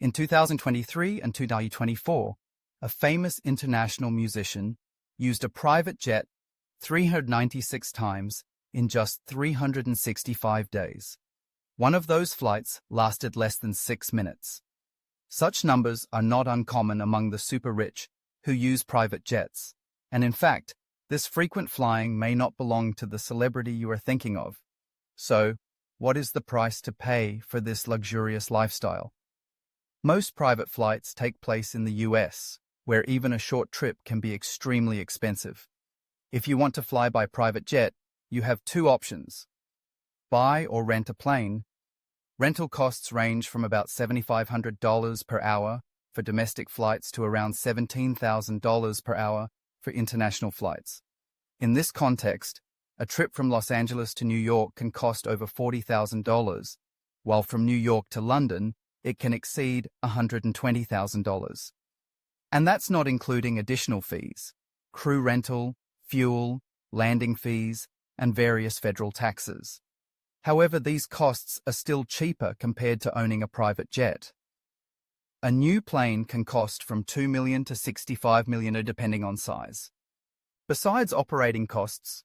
In 2023 and 2024, a famous international musician used a private jet 396 times in just 365 days. One of those flights lasted less than 6 minutes. Such numbers are not uncommon among the super rich who use private jets, and in fact, this frequent flying may not belong to the celebrity you are thinking of. So, what is the price to pay for this luxurious lifestyle? Most private flights take place in the US, where even a short trip can be extremely expensive. If you want to fly by private jet, you have two options: buy or rent a plane. Rental costs range from about $7,500 per hour for domestic flights to around $17,000 per hour for international flights. In this context, a trip from Los Angeles to New York can cost over $40,000, while from New York to London, it can exceed $120,000. And that's not including additional fees: crew rental, fuel, landing fees, and various federal taxes. However, these costs are still cheaper compared to owning a private jet. A new plane can cost from $2 million to $65 million depending on size. Besides operating costs,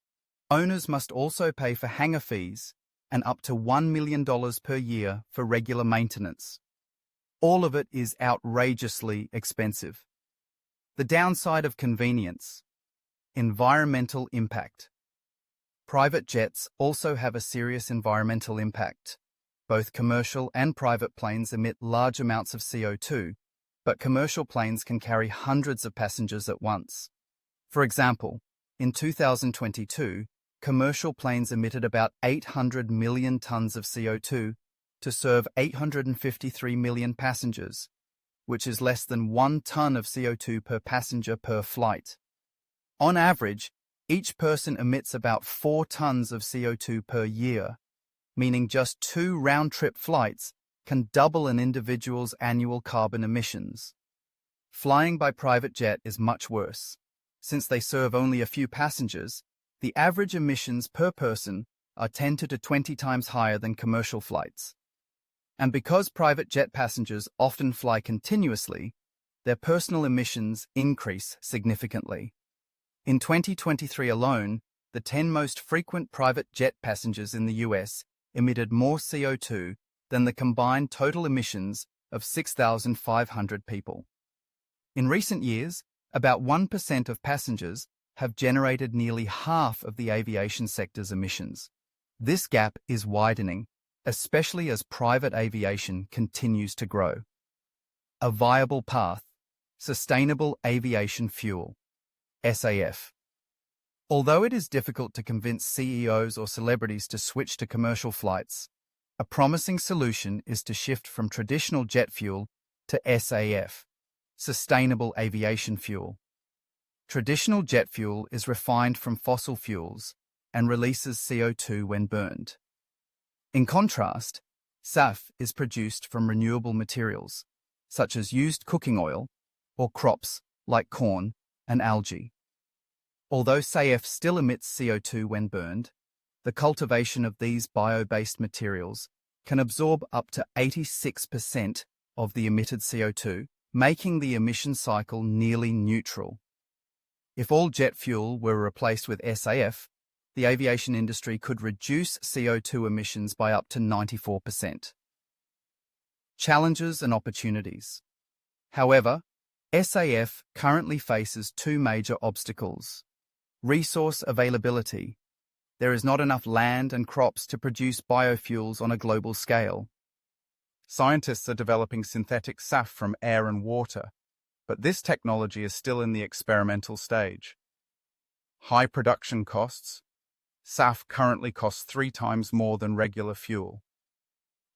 owners must also pay for hangar fees and up to $1 million per year for regular maintenance. All of it is outrageously expensive. The downside of convenience: environmental impact. Private jets also have a serious environmental impact. Both commercial and private planes emit large amounts of CO2, but commercial planes can carry hundreds of passengers at once. For example, in 2022, commercial planes emitted about 800 million tons of CO2 to serve 853 million passengers, which is less than 1 ton of CO2 per passenger per flight. On average, each person emits about 4 tons of CO2 per year, meaning just 2 round-trip flights can double an individual's annual carbon emissions. Flying by private jet is much worse. Since they serve only a few passengers, the average emissions per person are 10 to 20 times higher than commercial flights. And because private jet passengers often fly continuously, their personal emissions increase significantly. In 2023 alone, the 10 most frequent private jet passengers in the US emitted more CO2 than the combined total emissions of 6,500 people. In recent years, about 1% of passengers have generated nearly half of the aviation sector's emissions. This gap is widening, especially as private aviation continues to grow. A viable path: sustainable aviation fuel, SAF. Although it is difficult to convince CEOs or celebrities to switch to commercial flights, a promising solution is to shift from traditional jet fuel to SAF, sustainable aviation fuel. Traditional jet fuel is refined from fossil fuels and releases CO2 when burned. In contrast, SAF is produced from renewable materials, such as used cooking oil or crops like corn and algae. Although SAF still emits CO2 when burned, the cultivation of these bio-based materials can absorb up to 86% of the emitted CO2, making the emission cycle nearly neutral. If all jet fuel were replaced with SAF, the aviation industry could reduce CO2 emissions by up to 94%. Challenges and opportunities. However, SAF currently faces 2 major obstacles. Resource availability. There is not enough land and crops to produce biofuels on a global scale. Scientists are developing synthetic SAF from air and water, but this technology is still in the experimental stage. High production costs. SAF currently costs 3 times more than regular fuel.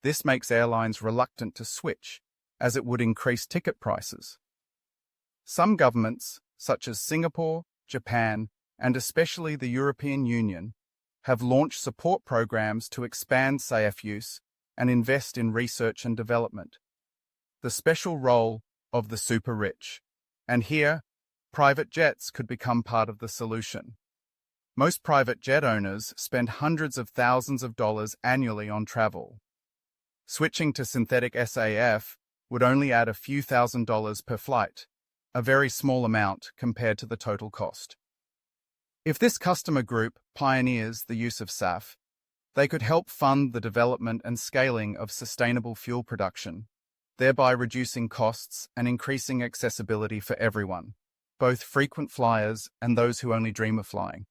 This makes airlines reluctant to switch, as it would increase ticket prices. Some governments, such as Singapore, Japan, and especially the European Union, have launched support programs to expand SAF use and invest in research and development. The special role of the super rich. And here, private jets could become part of the solution. Most private jet owners spend hundreds of thousands of dollars annually on travel. Switching to synthetic SAF would only add a few $1,000s per flight, a very small amount compared to the total cost. If this customer group pioneers the use of SAF, they could help fund the development and scaling of sustainable fuel production, thereby reducing costs and increasing accessibility for everyone, both frequent flyers and those who only dream of flying.